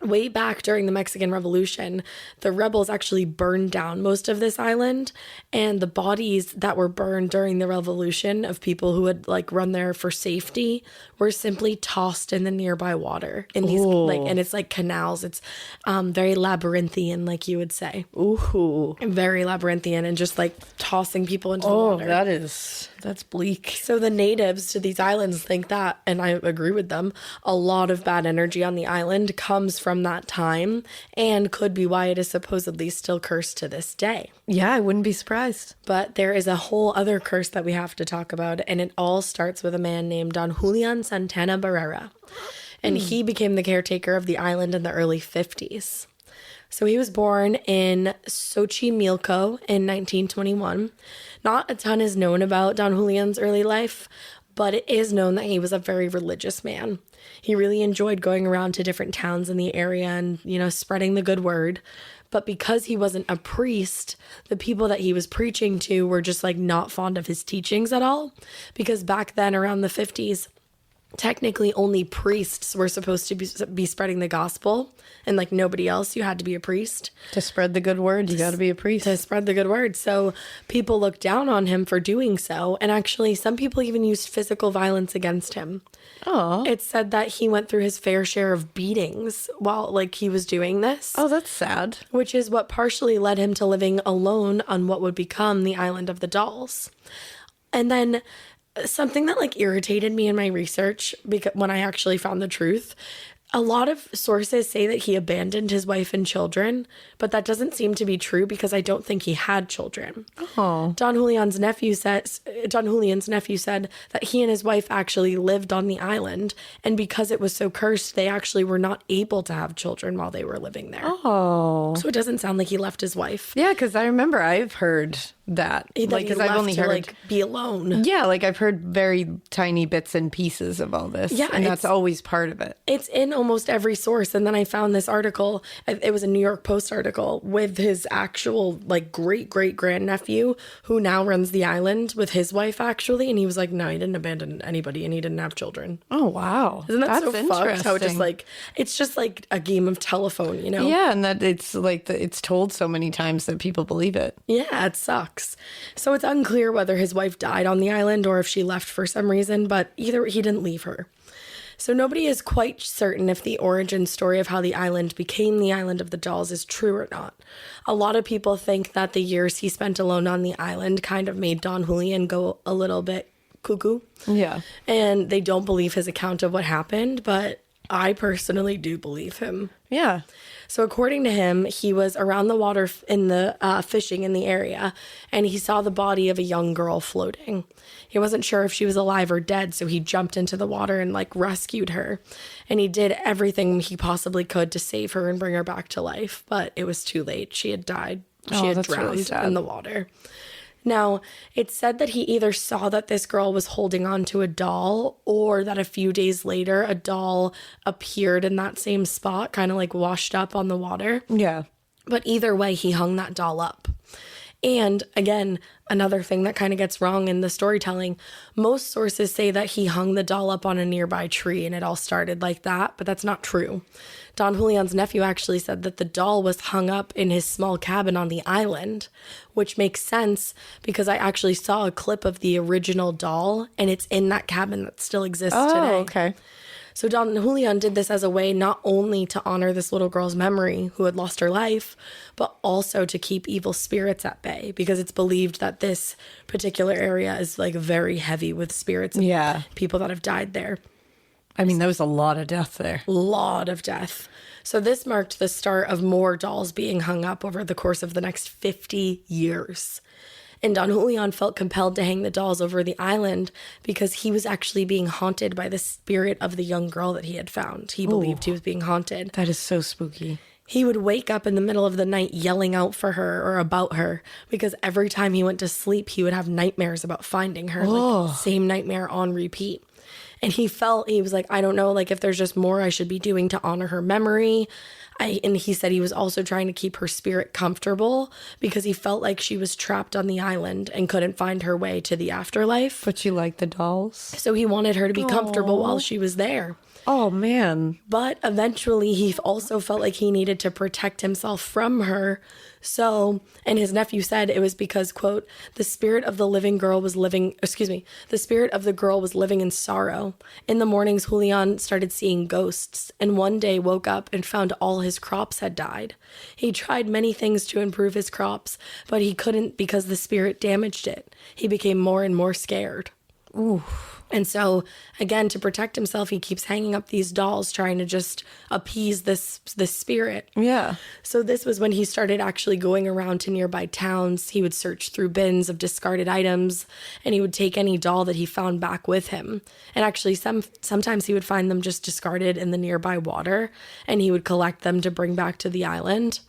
Way back during the Mexican Revolution, the rebels actually burned down most of this island, and the bodies that were burned during the revolution of people who had like run there for safety were simply tossed in the nearby water in these and it's like canals. It's very labyrinthian, like you would say. Ooh, very labyrinthian, and just like tossing people into the water. That's bleak. So the natives to these islands think that, and I agree with them, a lot of bad energy on the island comes from that time, and could be why it is supposedly still cursed to this day. Yeah, I wouldn't be surprised. But there is a whole other curse that we have to talk about, and it all starts with a man named Don Julian Santana Barrera. And he became the caretaker of the island in the early 50s. So he was born in Xochimilco in 1921. Not a ton is known about Don Julian's early life. but it is known that he was a very religious man. He really enjoyed going around to different towns in the area and, spreading the good word. But because he wasn't a priest, the people that he was preaching to were just like not fond of his teachings at all. Because back then, around the 50s, technically only priests were supposed to be spreading the gospel, and like nobody else. You had to be a priest To spread the good word, you got to be a priest. to spread the good word. So people looked down on him for doing so, and actually some people even used physical violence against him. Oh, It's said that he went through his fair share of beatings while like he was doing this, oh, that's sad. which is what partially led him to living alone on what would become the Island of the Dolls. And then something that like irritated me in my research, because when I actually found the truth, a lot of sources say that he abandoned his wife and children, but that doesn't seem to be true because I don't think he had children. Oh, Don Julian's nephew said that he and his wife actually lived on the island, and because it was so cursed, they actually were not able to have children while they were living there. oh, So it doesn't sound like he left his wife. yeah. Because I remember I've heard that. Like, he 'cause left to like be alone. Yeah, like I've heard very tiny bits and pieces of all this. Yeah, and that's always part of it. It's in almost every source. And then I found this article. It was a New York Post article with his actual like great grandnephew who now runs the island with his wife actually. And he was like, no, he didn't abandon anybody and he didn't have children. Oh, wow. Isn't that that's so fucked? How it's just like a game of telephone, Yeah, and that it's like it's told so many times that people believe it. Yeah, it sucks. So it's unclear whether his wife died on the island or if she left for some reason, but either he didn't leave her. So nobody is quite certain if the origin story of how the island became the Island of the Dolls is true or not. A lot of people think that the years he spent alone on the island kind of made Don Julian go a little bit cuckoo. Yeah. And they don't believe his account of what happened, but I personally do believe him. Yeah. So according to him, he was around the water in the fishing in the area, and he saw the body of a young girl floating. He wasn't sure if she was alive or dead, so he jumped into the water and like rescued her. And he did everything he possibly could to save her and bring her back to life, but it was too late. She had died. She had that's really drowned sad. in the water. Now, it's said that he either saw that this girl was holding on to a doll or that a few days later a doll appeared in that same spot, kind of like washed up on the water. Yeah. But either way, he hung that doll up. And again, another thing that kind of gets wrong in the storytelling, most sources say that he hung the doll up on a nearby tree and it all started like that, but that's not true. Don Julian's nephew actually said that the doll was hung up in his small cabin on the island, which makes sense because I actually saw a clip of the original doll and it's in that cabin that still exists today. Oh, okay. So Don Julian did this as a way not only to honor this little girl's memory who had lost her life, but also to keep evil spirits at bay because it's believed that this particular area is like very heavy with spirits of people that have died there. I mean, there was a lot of death there. Lot of death. So this marked the start of more dolls being hung up over the course of the next 50 years. And Don Julian felt compelled to hang the dolls over the island because he was actually being haunted by the spirit of the young girl that he had found. He believed he was being haunted. That is so spooky. He would wake up in the middle of the night yelling out for her or about her because every time he went to sleep, he would have nightmares about finding her, like same nightmare on repeat. And he was like, I don't know, like if there's just more I should be doing to honor her memory. And he said he was also trying to keep her spirit comfortable because he felt like she was trapped on the island and couldn't find her way to the afterlife. But you like the dolls? So he wanted her to be comfortable while she was there. Oh, man. But eventually he also felt like he needed to protect himself from her. So, and his nephew said it was because, quote, the spirit of the girl was living in sorrow. In the mornings, Julian started seeing ghosts and one day woke up and found all his crops had died. He tried many things to improve his crops, but he couldn't because the spirit damaged it. He became more and more scared. Ooh. And so, again, to protect himself, he keeps hanging up these dolls, trying to just appease this spirit. Yeah. So this was when he started actually going around to nearby towns. He would search through bins of discarded items, and he would take any doll that he found back with him. And actually, sometimes he would find them just discarded in the nearby water, and he would collect them to bring back to the island.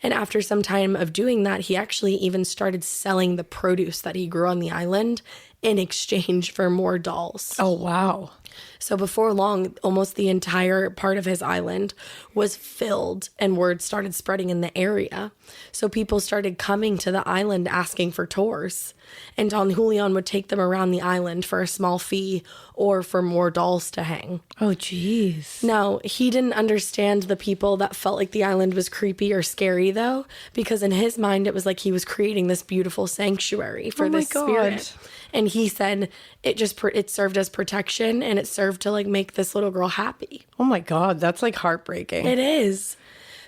And after some time of doing that, he actually even started selling the produce that he grew on the island in exchange for more dolls. Oh, wow. So before long, almost the entire part of his island was filled and word started spreading in the area. So people started coming to the island asking for tours. And Don Julian would take them around the island for a small fee or for more dolls to hang. Oh, geez. Now, he didn't understand the people that felt like the island was creepy or scary, though, because in his mind, it was like he was creating this beautiful sanctuary for this spirit. And he said it served as protection and it served to like make this little girl happy. Oh my God, that's like heartbreaking. It is.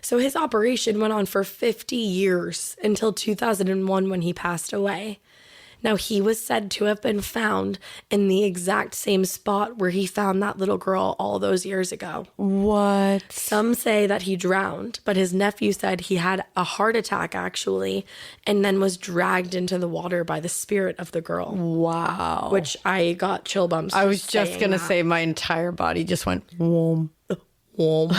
So his operation went on for 50 years until 2001 when he passed away. Now, he was said to have been found in the exact same spot where he found that little girl all those years ago. What? Some say that he drowned, but his nephew said he had a heart attack, actually, and then was dragged into the water by the spirit of the girl. Wow. Which I got chill bumps. I was just going to say my entire body just went warm. Warm.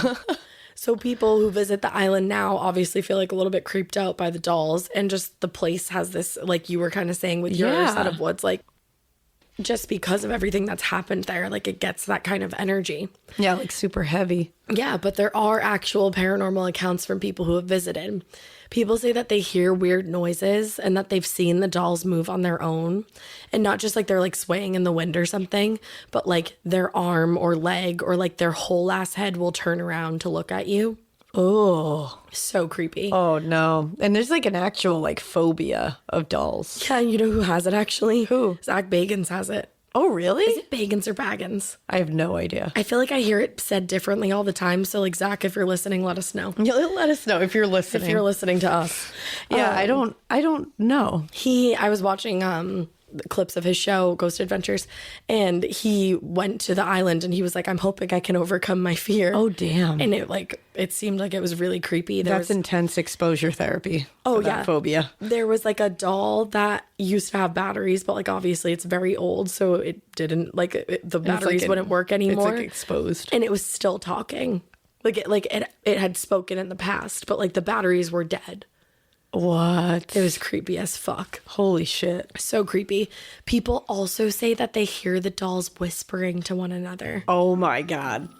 So people who visit the island now obviously feel like a little bit creeped out by the dolls, and just the place has this, like you were kind of saying with your set of woods, like just because of everything that's happened there, like it gets that kind of energy. Yeah, like super heavy. Yeah, but there are actual paranormal accounts from people who have visited. People say that they hear weird noises and that they've seen the dolls move on their own. And not just like they're like swaying in the wind or something, but like their arm or leg or like their whole ass head will turn around to look at you. Oh. So creepy. Oh, no. And there's like an actual like phobia of dolls. Yeah, you know who has it actually? Who? Zach Bagans has it. Oh, really? Is it Bagans or Baggins? I have no idea. I feel like I hear it said differently all the time. So like, Zach, if you're listening, let us know. Yeah, let us know if you're listening. If you're listening to us. Yeah, I don't know. I was watching clips of his show, Ghost Adventures, and he went to the island and he was like, I'm hoping I can overcome my fear. Oh, damn. And it seemed like it was really creepy. That's intense exposure therapy. Oh, that yeah. Phobia. There was like a doll that used to have batteries, but like obviously it's very old, so it didn't the batteries wouldn't work anymore. It's like exposed. And it was still talking. It had spoken in the past, but like the batteries were dead. What? It was creepy as fuck. Holy shit. So creepy. People also say that they hear the dolls whispering to one another. Oh my God.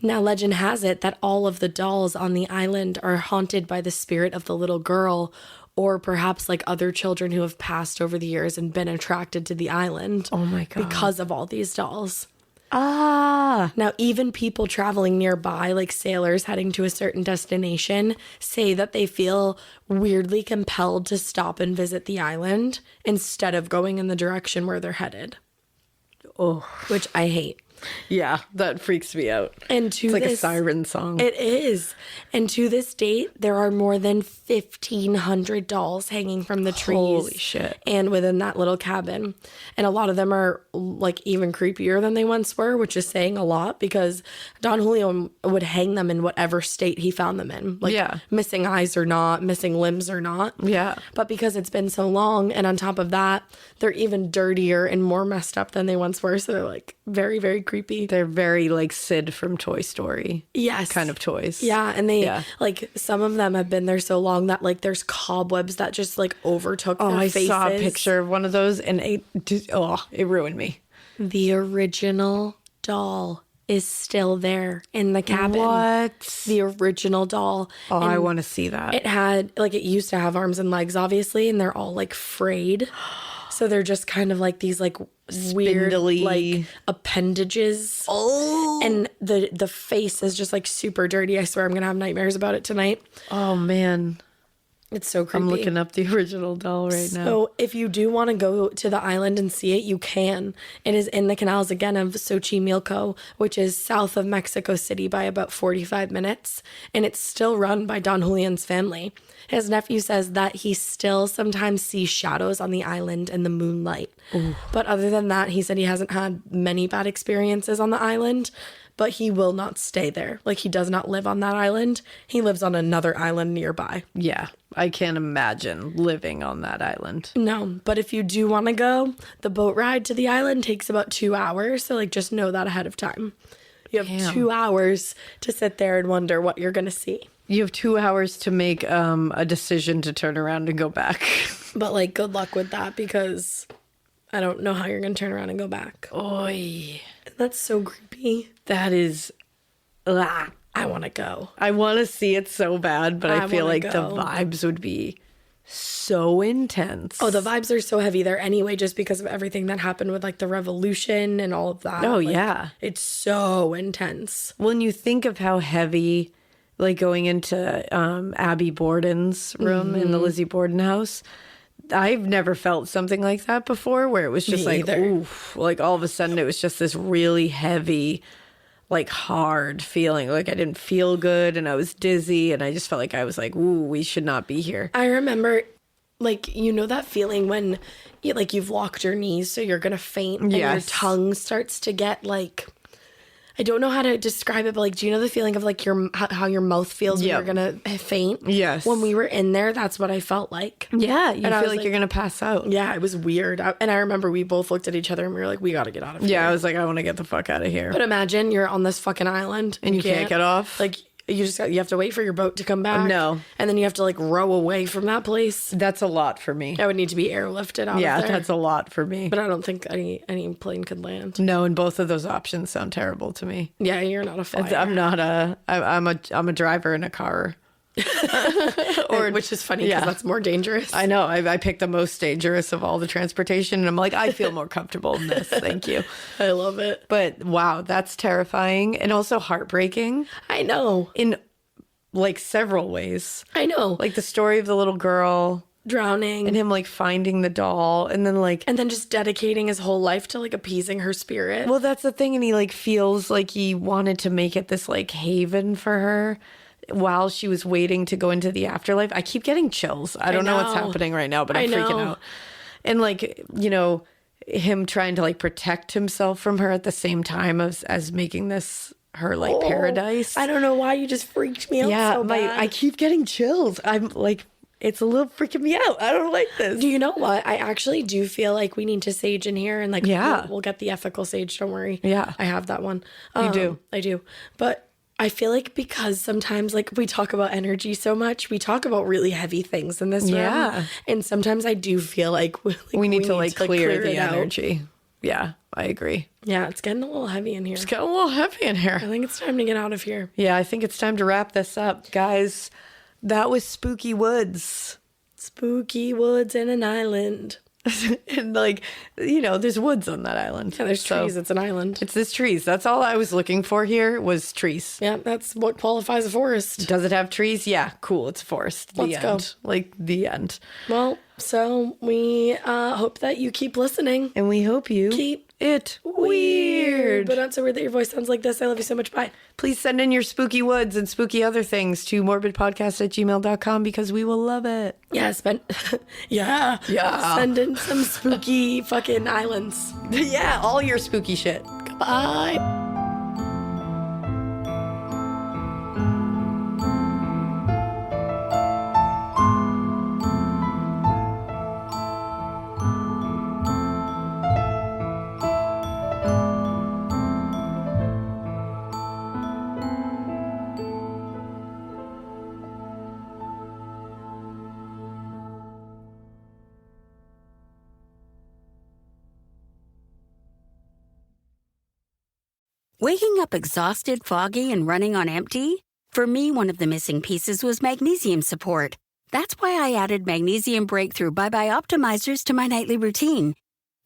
Now, legend has it that all of the dolls on the island are haunted by the spirit of the little girl, or perhaps like other children who have passed over the years and been attracted to the island. Oh my God. Because of all these dolls. Ah. Now, even people traveling nearby, like sailors heading to a certain destination, say that they feel weirdly compelled to stop and visit the island instead of going in the direction where they're headed. Oh. Which I hate. Yeah, that freaks me out. And it's like a siren song. It is. And to this date, there are more than 1,500 dolls hanging from the trees. Holy shit. And within that little cabin. And a lot of them are like even creepier than they once were, which is saying a lot because Don Julian would hang them in whatever state he found them in. Like missing eyes or not, missing limbs or not. Yeah. But because it's been so long, and on top of that, they're even dirtier and more messed up than they once were. So they're like very, very creepy. They're very like Sid from Toy Story. Yes. Kind of toys. Yeah. And they like some of them have been there so long that like there's cobwebs that just like overtook their faces. I saw a picture of one of those and it ruined me. The original doll is still there in the cabin. What? The original doll. Oh, and I want to see that. It had like, it used to have arms and legs, obviously, and they're all like frayed. So they're just kind of like these like weird like appendages. Oh. And the face is just like super dirty. I swear I'm going to have nightmares about it tonight. Oh, man. It's so creepy. I'm looking up the original doll right now. So if you do want to go to the island and see it, you can. It is in the canals again of Xochimilco, which is south of Mexico City by about 45 minutes. And it's still run by Don Julian's family. His nephew says that he still sometimes sees shadows on the island in the moonlight. Ooh. But other than that, he said he hasn't had many bad experiences on the island. but he will not stay there. Like, he does not live on that island. He lives on another island nearby. Yeah, I can't imagine living on that island. No, but if you do want to go, the boat ride to the island takes about 2 hours. So, like, just know that ahead of time. You have 2 hours to sit there and wonder what you're going to see. You have 2 hours to make a decision to turn around and go back. But, like, good luck with that, because I don't know how you're going to turn around and go back. Oy. That's so creepy. That is... I want to go. I want to see it so bad, but I feel like go. the vibes would be so intense. Oh, the vibes are so heavy there anyway, just because of everything that happened with, like, the revolution and all of that. Oh, like, yeah. It's so intense. When you think of how heavy, like, going into Abby Borden's room in the Lizzie Borden house, I've never felt something like that before, where it was just Me like, either. oof, like all of a sudden it was just this really heavy, like hard feeling. Like I didn't feel good and I was dizzy and I just felt like I was like, ooh, we should not be here. I remember, like, you know that feeling when you, like, you've locked your knees so you're going to faint and your tongue starts to get, like, I don't know how to describe it, but, like, do you know the feeling of, like, how your mouth feels when you're going to faint? Yes. When we were in there, that's what I felt like. Yeah, you And I feel was like you're going to pass out. Yeah, it was weird. And I remember we both looked at each other and we were like, we got to get out of here. Yeah, I was like, I want to get the fuck out of here. But imagine you're on this fucking island. And you can't get off? Like, you have to wait for your boat to come back. No. And then you have to, like, row away from that place. That's a lot for me. I would need to be airlifted out of there. That's a lot for me. But I don't think any plane could land. No, and both of those options sound terrible to me. Yeah, you're not a flyer. I'm not I'm a driver in a car. Which is funny because that's more dangerous. I know. I picked the most dangerous of all the transportation, and I'm like, I feel more comfortable in this. Thank you. I love it. But wow, that's terrifying and also heartbreaking I know. in like several ways. I know. Like the story of the little girl drowning. and him like finding the doll and then just dedicating his whole life to, like, appeasing her spirit. well, that's the thing. And he like feels like he wanted to make it this like haven for her while she was waiting to go into the afterlife. I keep getting chills. I don't know what's happening right now, but I'm freaking out. And like, you know, him trying to like protect himself from her at the same time as making this her like paradise. I don't know why you just freaked me out so bad. I keep getting chills. I'm like, it's a little freaking me out. I don't like this. Do you know what? I actually do feel like we need to sage in here, and like, we'll get the ethical sage. Don't worry. Yeah. I have that one. You do? I do. But I feel like because sometimes, like, we talk about energy so much, we talk about really heavy things in this room. Yeah. And sometimes I do feel like we need to like clear the it out. energy. Yeah, I agree. Yeah, it's getting a little heavy in here. It's getting a little heavy in here. I think it's time to get out of here. Yeah, I think it's time to wrap this up. Guys, that was Spooky Woods. Spooky woods and an island. And like, you know, there's woods on that island. Yeah, there's trees. It's an island. It's this trees. That's all I was looking for here was trees. Yeah, that's what qualifies a forest. Does it have trees? Yeah, cool. It's a forest. Let's go. Like the end. Well, so we hope that you keep listening. And we hope you Keep it weird. But not so weird that your voice sounds like this. I love you so much. Bye. Please send in your spooky woods and spooky other things to morbidpodcast@gmail.com because we will love it. Yeah, yeah. Send in some spooky fucking islands. Yeah, all your spooky shit. Goodbye. Waking up exhausted, foggy, and running on empty? For me, one of the missing pieces was magnesium support. That's why I added Magnesium Breakthrough by Optimizers to my nightly routine.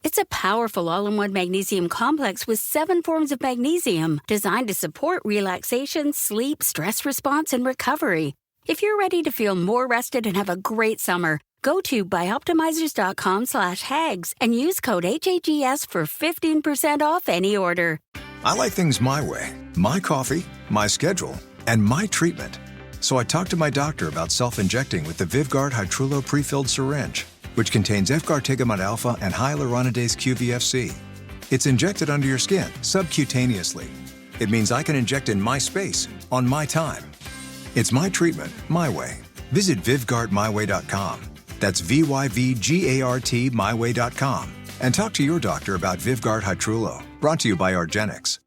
It's a powerful all-in-one magnesium complex with 7 forms of magnesium designed to support relaxation, sleep, stress response, and recovery. If you're ready to feel more rested and have a great summer, go to bioptimizers.com/hags and use code HAGS for 15% off any order. I like things my way, my coffee, my schedule, and my treatment. So I talked to my doctor about self-injecting with the Vyvgart Hytrulo prefilled syringe, which contains Efgartigimod alpha and hyaluronidase QVFC. It's injected under your skin, subcutaneously. It means I can inject in my space, on my time. It's my treatment, my way. Visit VivGuardMyWay.com. That's VYVGART myway.com. And talk to your doctor about Vivguard Hytrulo, brought to you by Argenix.